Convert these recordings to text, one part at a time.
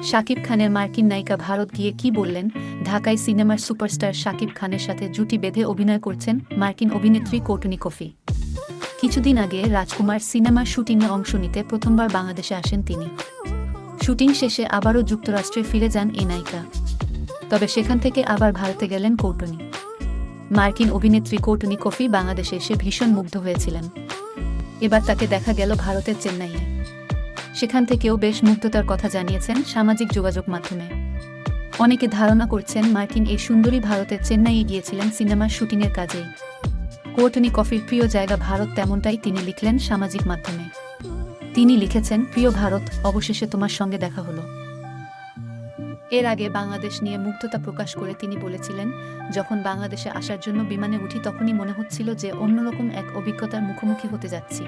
শাকিব খানের মার্কিন নায়িকা ভারত গিয়ে কি বললেন? ঢাকায় সিনেমার সুপারস্টার শাকিব খানের সাথে জুটি বেঁধে অভিনয় করছেন মার্কিন অভিনেত্রী কৌটুনী কফি। কিছুদিন আগে রাজকুমার সিনেমার শুটিংয়ে অংশ নিতে প্রথমবার বাংলাদেশে আসেন তিনি। শুটিং শেষে আবারও যুক্তরাষ্ট্রে ফিরে যান এই নায়িকা। তবে সেখান থেকে আবার ভারতে গেলেন কৌটুনী। মার্কিন অভিনেত্রী কৌটুনী কফি বাংলাদেশে এসে ভীষণ মুগ্ধ হয়েছিলেন। এবার তাকে দেখা গেল ভারতের চেন্নাইয়ে। সেখান থেকেও বেশ মুগ্ধতার কথা জানিয়েছেন সামাজিক যোগাযোগ মাধ্যমে। অনেকে ধারণা করছেন মার্কিন এই সুন্দরী ভারতের চেন্নাইয়ে গিয়েছিলেন সিনেমার শুটিংয়ের কাজেই। কৌটুনী কফির প্রিয় জায়গা ভারত, তেমনটাই তিনি লিখলেন সামাজিক মাধ্যমে। তিনি লিখেছেন, প্রিয় ভারত, অবশেষে তোমার সঙ্গে দেখা হলো। এর আগে বাংলাদেশ নিয়ে মুগ্ধতা প্রকাশ করে তিনি বলেছিলেন, যখন বাংলাদেশে আসার জন্য বিমানে উঠি তখনই মনে হচ্ছিল যে অন্যরকম এক অভিজ্ঞতার মুখোমুখি হতে যাচ্ছি।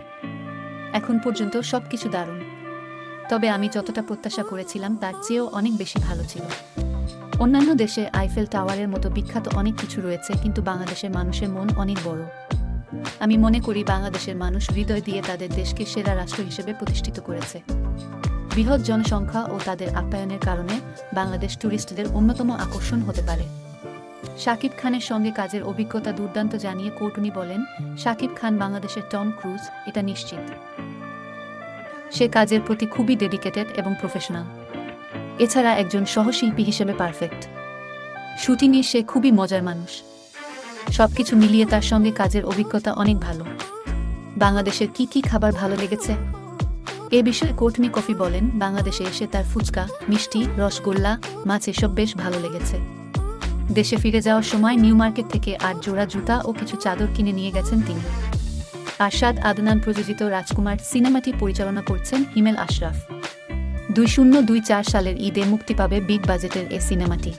এখন পর্যন্ত সবকিছু দারুণ, তবে আমি যতটা প্রত্যাশা করেছিলাম তার চেয়েও অনেক বেশি ভালো ছিল। অন্যান্য দেশে আইফেল টাওয়ারের মতো বিখ্যাত অনেক কিছু রয়েছে, কিন্তু বাংলাদেশের মানুষের মন অনেক বড়। আমি মনে করি বাংলাদেশের মানুষ হৃদয় দিয়ে তাদের দেশকে সেরা রাষ্ট্র হিসেবে প্রতিষ্ঠিত করেছে। বৃহৎ জনসংখ্যা ও তাদের আপ্যায়নের কারণে বাংলাদেশ ট্যুরিস্টদের অন্যতম আকর্ষণ হতে পারে। শাকিব খানের সঙ্গে কাজের অভিজ্ঞতা দুর্দান্ত জানিয়ে কৌটুনী বলেন, শাকিব খান বাংলাদেশের টম ক্রুজ, এটা নিশ্চিত। সে কাজের প্রতি খুবই ডেডিকেটেড এবং প্রফেশনাল। এছাড়া একজন সহশিল্পী হিসেবে পারফেক্ট। শুটিংয়ে সে খুবই মজার মানুষ। সবকিছু মিলিয়ে তার সঙ্গে কাজের অভিজ্ঞতা অনেক ভালো। বাংলাদেশের কি কি খাবার ভালো লেগেছে? এ বিষয়ে কৌটুনী কফি বলেন, বাংলাদেশে এসে তার ফুচকা, মিষ্টি, রসগোল্লা, মাছ এসব বেশ ভালো লেগেছে। দেশে ফিরে যাওয়ার সময় নিউ মার্কেট থেকে 8 জোড়া জুতা ও কিছু চাদর কিনে নিয়ে গেছেন তিনি। আরশাদ আদনান প্রযোজিত রাজকুমার সিনেমাটি পরিচালনা করছেন হিমেল আশরাফ। 2024 সালের ঈদে মুক্তি পাবে বিগ বাজেটের এ সিনেমাটি।